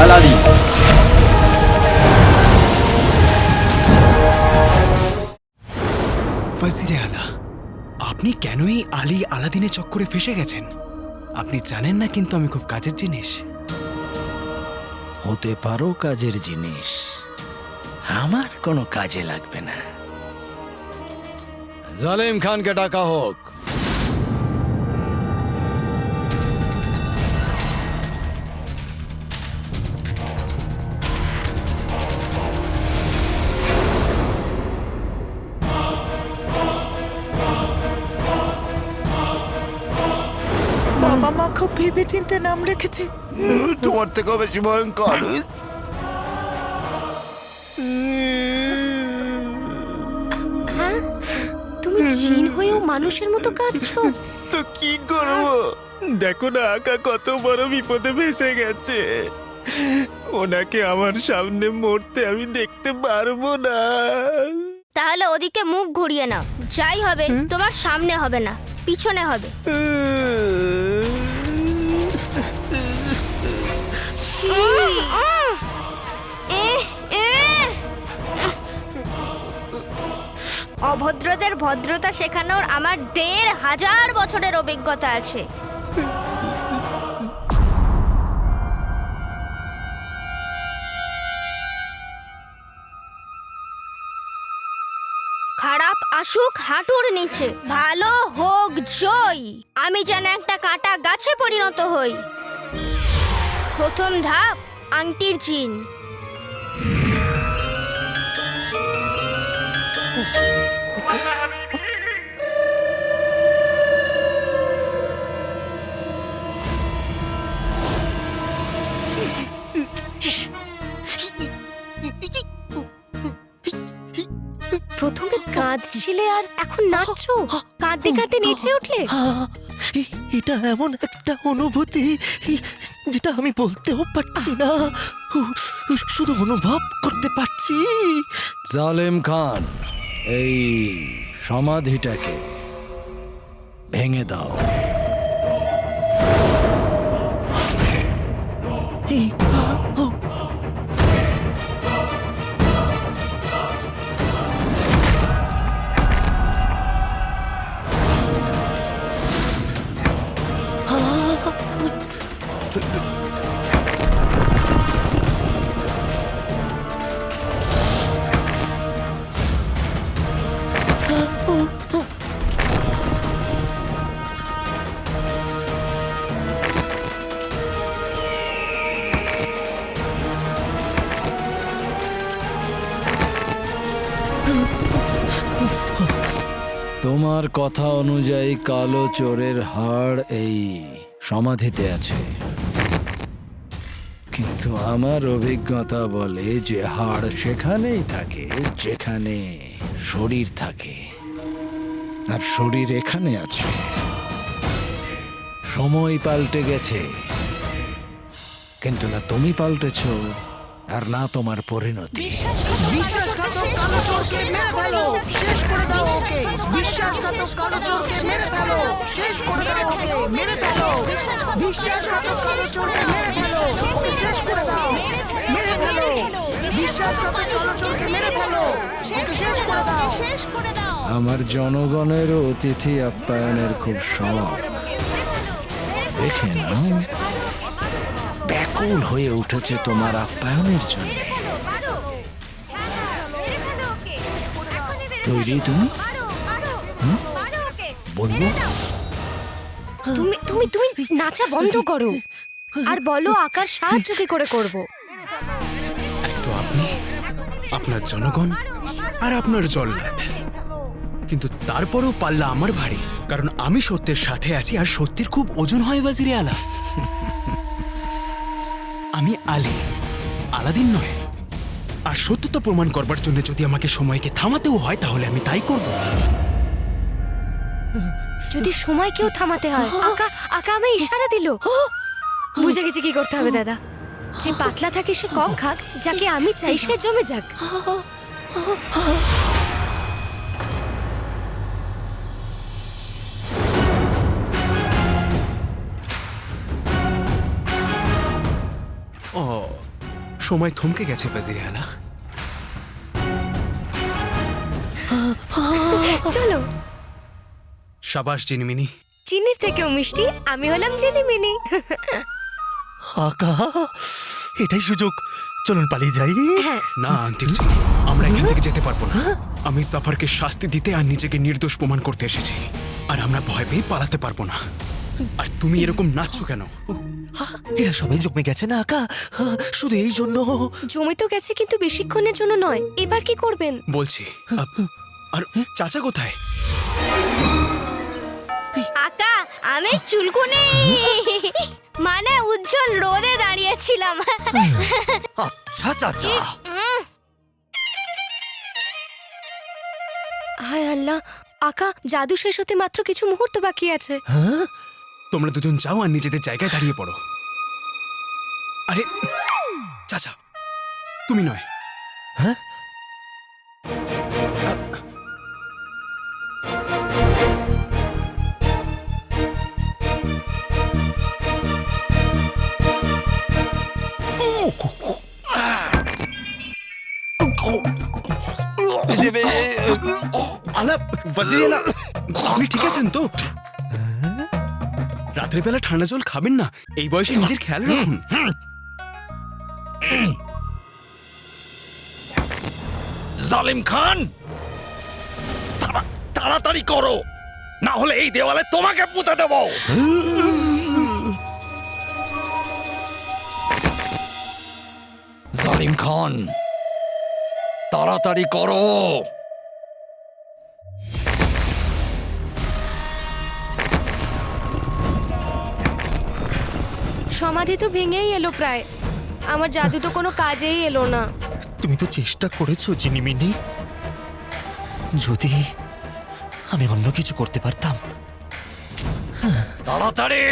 আলাদি। ওয়াজিরে আলা, আপনি কেনই আলী আলাদিনের চক্করে ফেসে গেছেন? আপনি জানেন না কিন্তু আমি খুব কাজের জিনিস। হতে পারো কাজের জিনিস, আমার কোনো কাজে লাগবে না। জালিম খানকে ডাকা হোক। বাবা মা খুব ভেবে চিন্তে নাম রেখেছে। তোমার থেকেও বেশি ভয়ঙ্কর। হ্যাঁ, তুমি জিন হয়েও মানুষের মতো কাঁদছো। তো কি করবো? দেখো না আকা কত বড় বিপদে ফেসে গেছে। ওনাকে আমার সামনে মরতে আমি দেখতে পারবো না। তাহলে ওদিকে মুখ ঘুরিয়ে নাও। যাই হবে তোমার সামনে হবে না, পিছনে হবে। অভদ্রদের ভদ্রতা শেখানোর আমার ১৫০০ বছরের অভিজ্ঞতা আছে। খারাপ আসুক হাঁটুর নিচে, ভালো হোক জয়। আমি যেন একটা কাঁটা গাছে পরিণত হই। প্রথম ধাপ, আংটির চিন। প্রথমে কাঁদছিলে আর এখন নাচছো, কাঁদতে কাঁদতে নেচে উঠলে। এটা এমন একটা অনুভূতি যেটা আমি বলতেও পারছি না, শুধু অনুভব করতে পারছি। জালেম খান, এই সমাধিটাকে ভেঙে দাও। তোমার কথা অনুযায়ী কালো চোরের হাড় এই সমাধিতে আছে, কিন্তু আমার অভিজ্ঞতা বলে যে হাড় সেখানেই থাকে যেখানে শরীর থাকে, আর শরীর এখানে আছে। সময় পাল্টে গেছে, কিন্তু না তুমি পাল্টেছ আর না তোমার পরিণতি। বিশ্বাসঘাতক কালো চোরকে মেরে ফেলো, শেষ করে দাও ওকে। বিশ্বাসঘাতক কালো চোরকে মেরে ফেলো, শেষ করে দাও ওকে, মেরে ফেলো। বিশ্বাসঘাতক কালো চোরকে মেরে ফেলো, ওকে শেষ করে দাও, মেরে ফেলো। বিশ্বাসঘাতক কালো চোরকে মেরে ফেলো, ওকে শেষ করে দাও। আমার জনগণেরও অতিথি আপ্যায়নের খুব শখ। দেখে না, ব্যাকুল হয়ে উঠেছে তোমার আপ্যায়নের জন্য। তৈরি তুমি? বলবো? তুমি তুমি তুমি নাচা বন্ধ করো আর বলো আকার সাহায্য কি করে করব। এক তো আপনি, আপনার জনগণ আর আপনার জল্লাদ, কিন্তু তারপরেও পাল্লা আমার ভারী, কারণ আমি সত্যের সাথে আছি আর সত্যের খুব ওজন হয় ওয়াজিরে আলা। আমি আলী, আলাদিন নয়। আর সত্যতা প্রমাণ করবার জন্য যদি আমাকে সময়কে থামাতেও হয় তাহলে আমি তাই করব। যদি সময়কেও থামাতে হয়, আকা আকা আমি ইশারা দিল। বুঝে গেছি কি করতে হবে দাদা। যে পাতলা থাকে সে কম খাক, যাকে আমি চাই সে জমে যাক। ও সময় থমকে গেছে ওয়াজিরে আলা। চলো। শাবাশ জিনিমিনি। চিনির থেকেও মিষ্টি, আমি হলাম জিনিমিনি। আকা, এটাই সুযোগ, চলুন পালিয়ে যাই। না আন্টির চিনি, আমরা এখান থেকে যেতে পারবো না। আমি সাফারকে শাস্তি দিতে আর নিজেকে নির্দোষ প্রমাণ করতে এসেছি, আর আমরা ভয় পেয়ে পালাতে পারবো না। আর তুমি এরকম নাচছো কেন? এরা সবাই জমে গেছে না আকা, শুধু এই জন্য। জমি তো গেছে, কিন্তু বেশিক্ষণের জন্য নয়। এবার কি করবেন? বলছি। আর চাচা কোথায়? আকা আমি চুলকুনি, মানে উজ্জ্বল রোদে দাঁড়িয়েছিলাম। আচ্ছা চাচা। হায় আল্লাহ, আকা জাদু শেষ হতে মাত্র কিছু মুহূর্ত বাকি আছে। তোমরা দুজন যাও আর নিজেদের জায়গায় দাঁড়িয়ে পড়ো। আরে চাচা, তুমি নয়। হ্যাঁ? আলা ওয়াজিরে আলা, আপনি ঠিক আছেন তো? রাত্রেবেলা ঠান্ডা জল খাবেন না, এই বয়সে নিজের খেয়াল রাখুন। জালিম খান, তাড়াতাড়ি করো, না হলে এই দেওয়ালে তোমাকে পুঁতে দেব। জালিম খান, তাড়াতাড়ি করো। সমাধি তো ভেঙেই এলো প্রায়, আমার জাদু তো কোনো কাজেই এলো না। তুমি তো চেষ্টা করেছো জিনিমিনি, যদি আমি অন্য কিছু করতে পারতাম। তাড়াতাড়ি।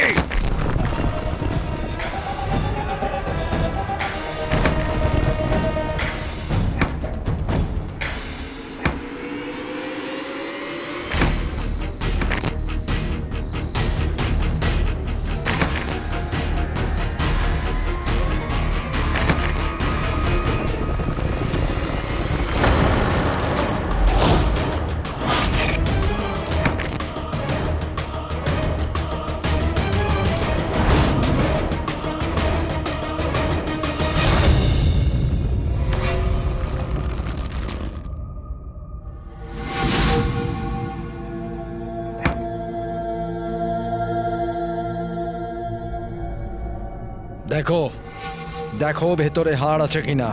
দেখো দেখো ভেতরে হাড় আছে কিনা।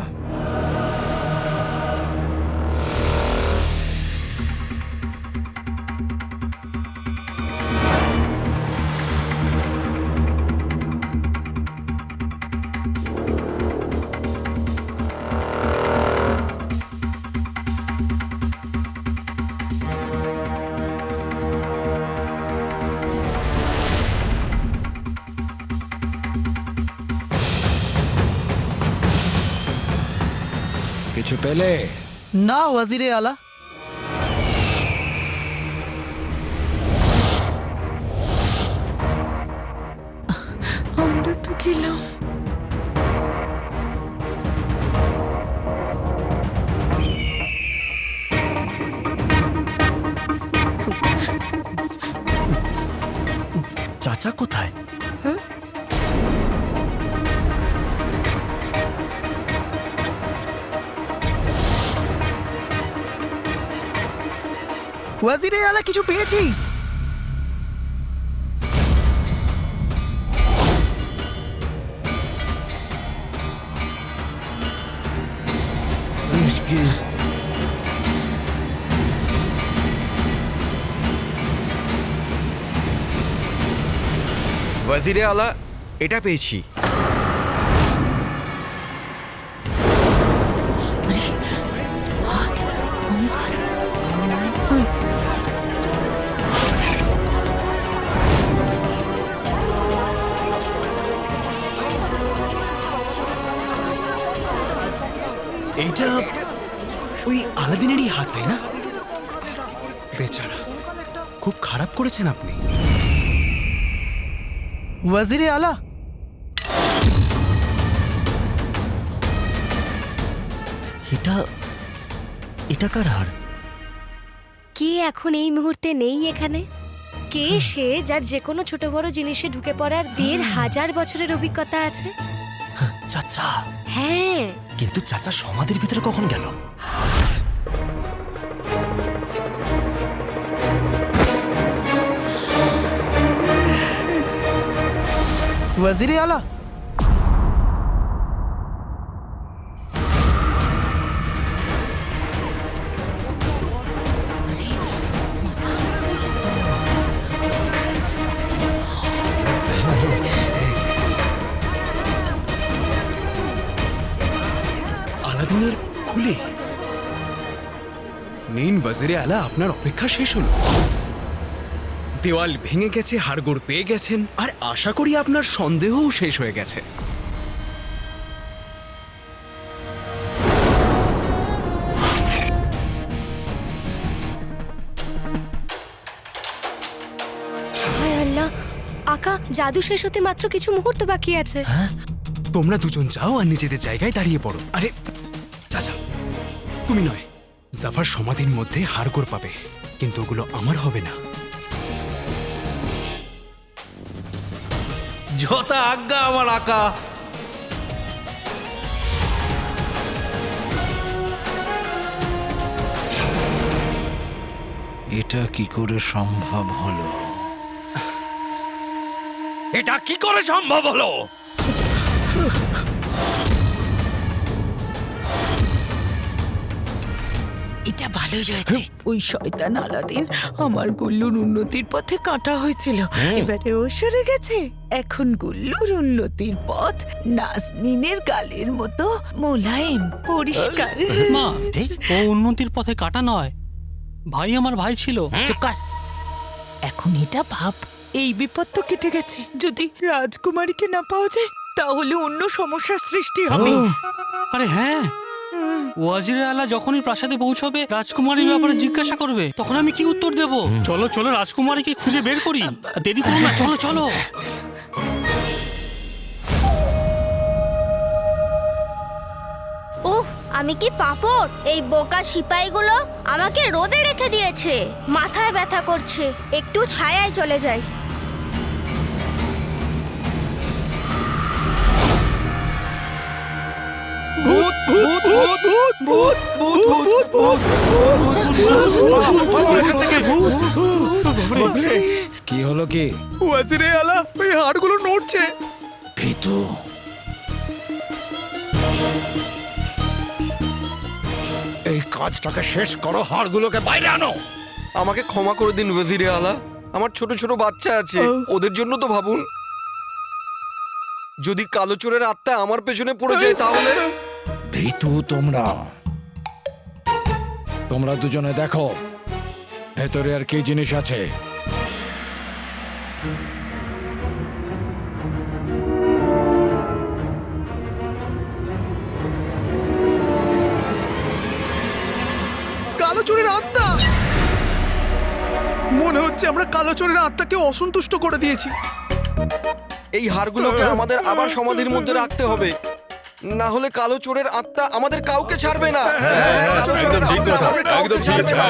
কিছু পেলে? না ওয়াজিরে আলা। আমরা তো গেলাম। চাচা কোথায়? ওয়াজিরে আলা কিছু পেয়েছি। ওয়াজিরে আলা, এটা পেয়েছি। এইটা ওই আলাদিনেরই হাত, তাই না? বেচারা, খুব খারাপ করেছেন আপনি। ওয়াজিরে আলা, এটা এটা কার হার? কে এখন এই মুহূর্তে নেই এখানে? কে সে যার যে কোনো ছোট বড় জিনিসে ঢুকে পড়ার ১,৫০০ বছরের অভিজ্ঞতা আছে? চাচা। হ্যাঁ, কিন্তু চাচা সমাধির ভিতরে কখন গেল? ওয়াজিরে আলা, আলাদিনের খুলে নিন ওয়াজিরে আলা, আপনার অপেক্ষা শেষ হলো। দেওয়াল ভেঙে গেছে, হাড়গোড় পেয়ে গেছেন, আর আশা করি আপনার সন্দেহও শেষ হয়ে গেছে। হায় আল্লাহ, আকা জাদু শেষ হতে মাত্র কিছু মুহূর্ত বাকি আছে। তোমরা দুজন যাও আর নিজেদের জায়গায় দাঁড়িয়ে পড়ো। আরে চাচা, তুমি নয়, জাফার সমাধির মধ্যে হাড়গোড় পাবে, কিন্তু ওগুলো আমার হবে না। যথা আজ্ঞা আমার আকা। এটা কি করে সম্ভব হলো? এটা কি করে সম্ভব হলো? এটা ভালোই হয়েছে। ওই শয়তান আলাদিন আমার গুল্লুর উন্নতির পথে কাটা হয়েছিল, এবারে ও সরে গেছে। এখন গুল্লুর উন্নতির পথ নাজনীনের গালের মতো মোলায়েম, পরিষ্কার। মা, ও উন্নতির পথে কাটা নয়, ভাই আমার ভাই ছিল। চুপ কর। এখন এটা ভাব, এই বিপদ তো কেটে গেছে। যদি রাজকুমারীকে না পাওয়া যায় তাহলে অন্য সমস্যার সৃষ্টি হবে। আরে হ্যাঁ, ওয়াজিরে আলা যখনই প্রাসাদে পৌঁছবে রাজকুমারীর ব্যাপারে জিজ্ঞাসা করবে, তখন আমি কি উত্তর দেব? চলো চলো, রাজকুমারীকে খুঁজে বের করি, দেরি করো না, চলো চলো। উফ, আমি কি পাপড়! এই বোকা সিপাহীগুলো আমাকে রোদে রেখে দিয়েছে, মাথায় ব্যথা করছে। একটু ছায়ায় চলে যাই। কি হলো কি? ওয়াজিরে আলা, ওই হাড়গুলো নড়ছে। ভীতু, এই কাজটাকে শেষ করো, হাড়গুলোকে বাইরে আনো। আমাকে ক্ষমা করে দিন ওয়াজিরে আলা, আমার ছোট ছোট বাচ্চা আছে, ওদের জন্য তো ভাবুন। যদি কালো চোরের আত্মা আমার পেছনে পড়ে যায় তাহলে? ভীতু তোমরা দুজনে দেখো ভেতরে আর কি জিনিস আছে। কালো চোরের আত্মা! মনে হচ্ছে আমরা কালো চোরের আত্মাকে অসন্তুষ্ট করে দিয়েছি। এই হাড়গুলোকে আমাদের আবার সমাধির মধ্যে রাখতে হবে, না হলে কালো চোরের আত্মা আমাদের কাউকে ছাড়বে না। কালো চোরের আত্মা আমাদের কাউকে ছাড়বে না।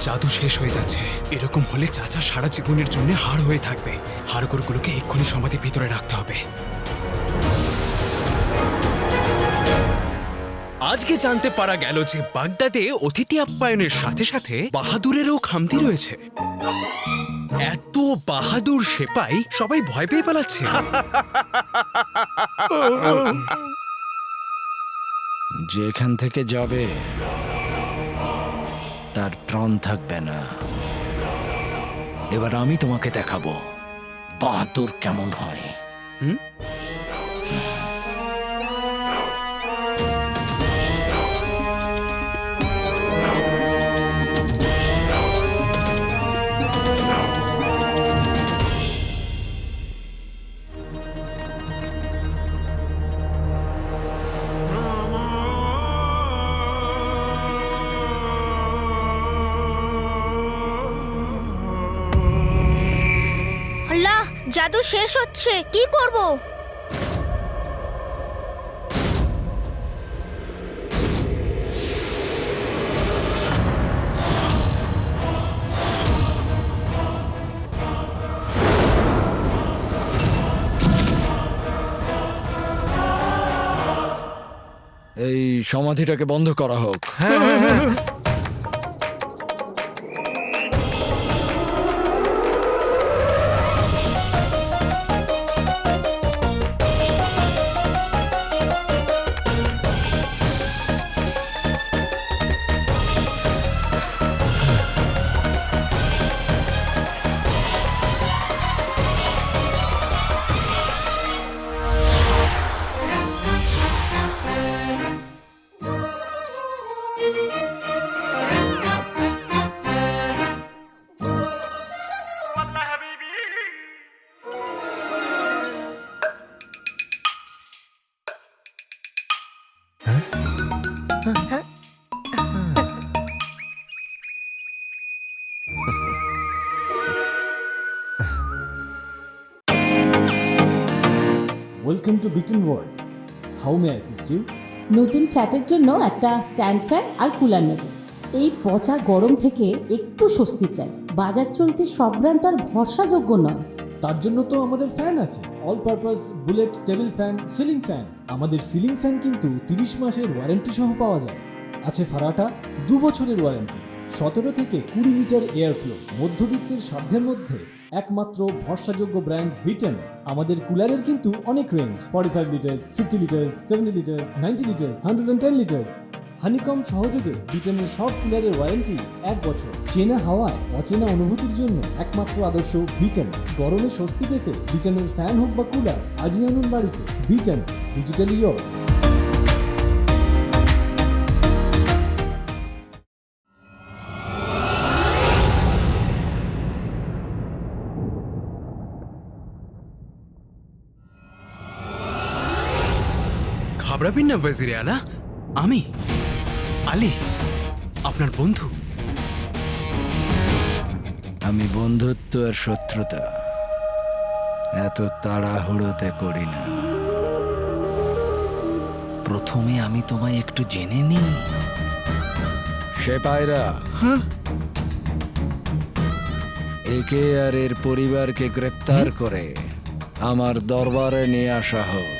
জাদু শেষ হয়ে যাচ্ছে। এরকম হলে চাচা সারা জীবনের জন্য হাড় হয়ে থাকবে। হাড়গোড়গুলোকে এক্ষুনি সমাধির ভিতরে রাখতে হবে। আজকে জানতে পারা গেল যে বাগদাদে অতিথি আপ্যায়নের সাথে সাথে বাহাদুরেরও খামতি রয়েছে। এত বাহাদুর সেপাই সবাই ভয় পেয়ে পালাচ্ছে। যেখান থেকে যাবে তার প্রাণ থাকবে না। এবার আমি তোমাকে দেখাবো বাহাদুর কেমন হয়। জাদু শেষ হচ্ছে, কি করব? এই সমাধিটাকে বন্ধ করা হোক। Welcome to Bitten world. How may assist you? নতুন ফ্ল্যাটের জন্য একটা স্ট্যান্ড ফ্যান আর কুলার নেব। এই পচা গরম থেকে একটু স্বস্তি চাই। বাজার চলতে সব ব্র্যান্ড তো আর ভরসাযোগ্য নয়। তার জন্য তো আমাদের ফ্যান আছে, all purpose bullet table fan, ceiling fan. আমাদের সিলিং ফ্যান কিন্তু 30 মাসের ওয়ারেন্টি সহ পাওয়া যায়। আছে ফারাটা 2 বছরের ওয়ারেন্টি, 17 থেকে 20 মিটার এয়ার ফ্লো, মধ্যবিত্তের সাধ্যের মধ্যে একমাত্র ভরসাযোগ্য ব্র্যান্ড বিটেন। আমাদের কুলারের কিন্তু অনেক range, 45 litres, 50 litres, 70 litres, 90 litres, 110 litres. Honeycomb সহযোগে বিটেনের সব কুলারের ওয়ারেন্টি 1 বছর। চেনা হাওয়ায় অচেনা অনুভূতির জন্য একমাত্র আদর্শ বিটেন। গরমে স্বস্তি পেতে বিটেনের ফ্যান হোক বা কুলার, আজই আনুন বাড়িতে। Beaten, digitally years. ঘাবড়াবেন না ওয়াজিরে আলা, আমি আলী, আপনার বন্ধু। আমি বন্ধুত্ব আর শত্রুতা এত তাড়াহুড়োতে করি না। প্রথমে আমি তোমায় একটু জেনে নিই। সেপাইরা, একে আর এর পরিবারকে গ্রেপ্তার করে আমার দরবারে নিয়ে আসা হোক।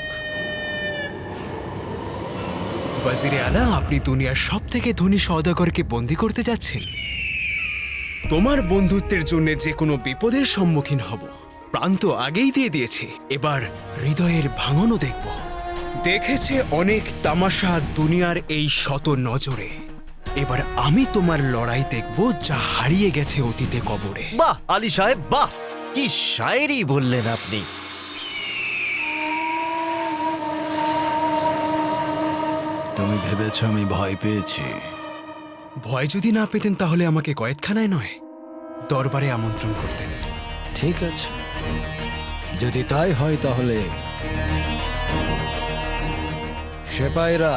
ওয়াজিরে আলা, আপনি দুনিয়ার সব থেকে ধনী সওদাগরকে বন্দী করতে যাচ্ছেন। তোমার বন্ধুত্বের জন্য যে কোনো বিপদের সম্মুখীন হব। প্রাণ তো আগেই দিয়ে দিয়েছি, এবার হৃদয়ের ভাঙনও দেখব। দেখেছে অনেক তামাশা দুনিয়ার এই শত নজরে, এবার আমি তোমার লড়াই দেখব যা হারিয়ে গেছে অতীতে কবরে। বাহ আলী সাহেব, বাহ, কি শায়েরি বললেন আপনি। তুমি ভেবেছ আমি ভয় পেয়েছি? ভয় যদি না পেতেন তাহলে আমাকে কয়েদখানায় নয়, দরবারে আমন্ত্রণ করতেন। ঠিক আছে, যদি তাই হয় তাহলে সেপাইরা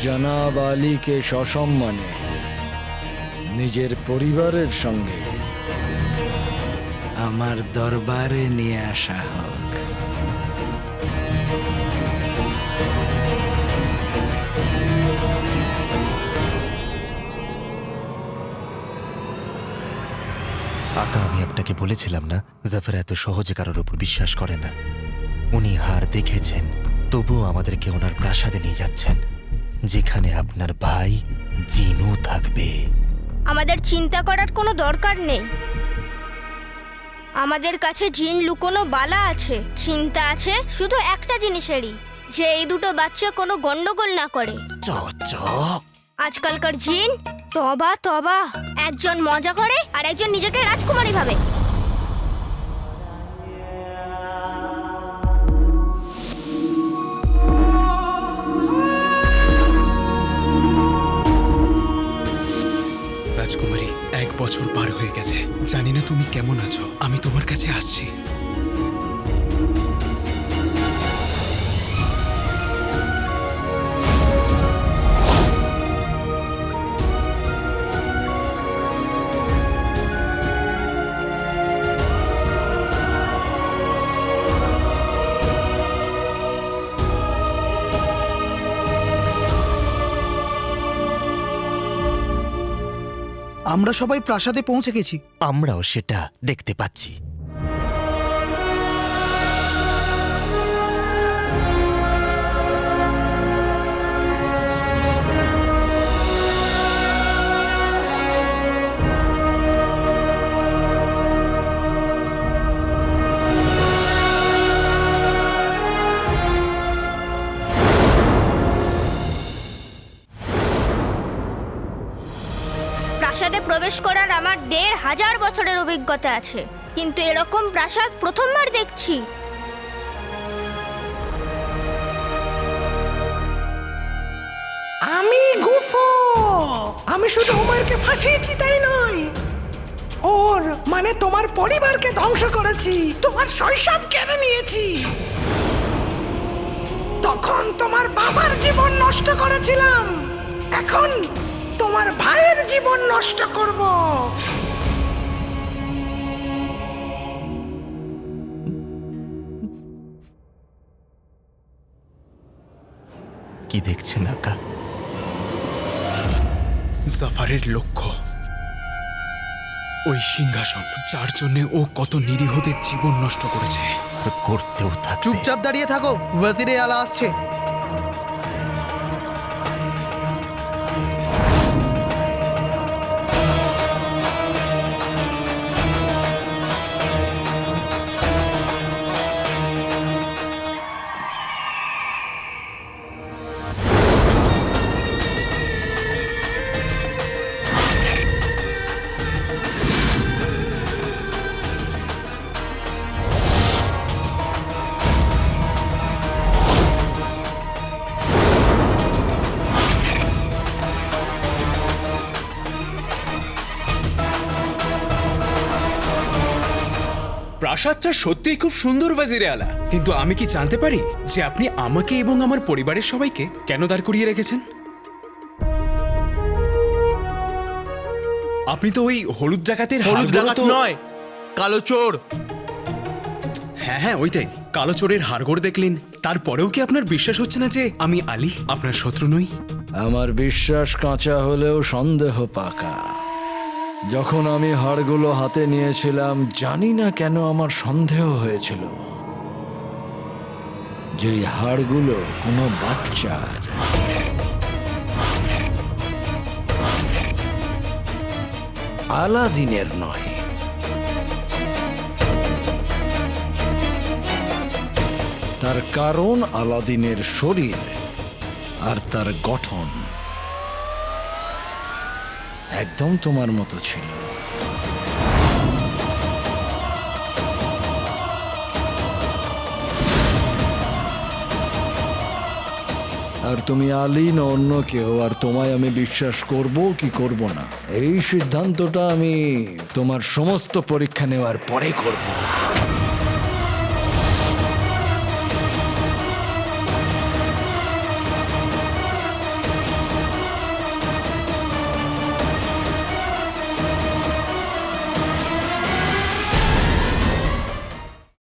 জনাব আলীকে সসম্মানে নিজের পরিবারের সঙ্গে আমার দরবারে নিয়ে আসা হোক। আকা, আমি আপনাকে বলেছিলাম না, জাফর এত সহজে কারোর উপর বিশ্বাস করে না। উনি হার দেখেছেন, তবুও আমাদেরকে ওনার প্রাসাদে নিয়ে যাচ্ছেন, যেখানে আপনার ভাই জিনু থাকবে। আমাদের চিন্তা করার কোনো দরকার নেই। আমাদের কাছে জিন লুকোনো বালা আছে। চিন্তা আছে শুধু একটা জিনিসেরই, যে এই দুটো বাচ্চা কোনো গন্ডগোল না করে। আজকালকার জিন, তবা তবা, একজন মজা করে আর একজন নিজেকে রাজকুমারী ভাবে। রাজকুমারী, 1 বছর পার হয়ে গেছে, জানি না তুমি কেমন আছো। আমি তোমার কাছে আসছি। আমরা সবাই প্রাসাদে পৌঁছে গেছি। আমরাও সেটা দেখতে পাচ্ছি। প্রাসাদে প্রবেশ করার আমার ১,৫০০ বছরের অভিজ্ঞতা আছে, কিন্তু এরকম প্রাসাদ প্রথমবার দেখছি। আমি গুফো, আমি শুধু ওমারকে ফাঁসিয়েছি তাই নয়, ওর মানে তোমার পরিবারকে ধ্বংস করেছি, তোমার শৈশব কেড়ে নিয়েছি। তখন তোমার বাবার জীবন নষ্ট করেছিলাম, এখন তোমার ভাইয়ের জীবন নষ্ট করব। কি দেখছেন আকা? জাফারের লক্ষ্য ওই সিংহাসন, যার জন্য ও কত নিরীহদের জীবন নষ্ট করেছে। আর করতেও থাকবে। চুপচাপ দাঁড়িয়ে থাকো, ওয়াজিরে আলা আসছে। প্রাসাদটা সত্যিই খুব সুন্দর ওয়াজিরে আলা, কিন্তু আমি কি জানতে পারি যে আপনি আমাকে এবং আমার পরিবারের সবাইকে কেন দাঁড় করিয়ে রেখেছেন? আপনি তো ওই হলুদ ডাকাতের নয়, কালো চোর। হ্যাঁ হ্যাঁ ওইটাই, কালো চোরের হাড়গোড় দেখলেন, তারপরেও কি আপনার বিশ্বাস হচ্ছে না যে আমি আলী আপনার শত্রু নই? আমার বিশ্বাস কাঁচা হলেও সন্দেহ পাকা। যখন আমি হাড়গুলো হাতে নিয়েছিলাম, জানি না কেন আমার সন্দেহ হয়েছিল যে এই হাড়গুলো কোনো বাচ্চার। আলাদিনের নয়। তার কারণ আলাদিনের শরীর আর তার গঠন একদম তোমার মতো ছিল। আর তুমি আলী না অন্য কেউ, আর তোমায় আমি বিশ্বাস করব কি করব না, এই সিদ্ধান্তটা আমি তোমার সমস্ত পরীক্ষা নেওয়ার পরে করব।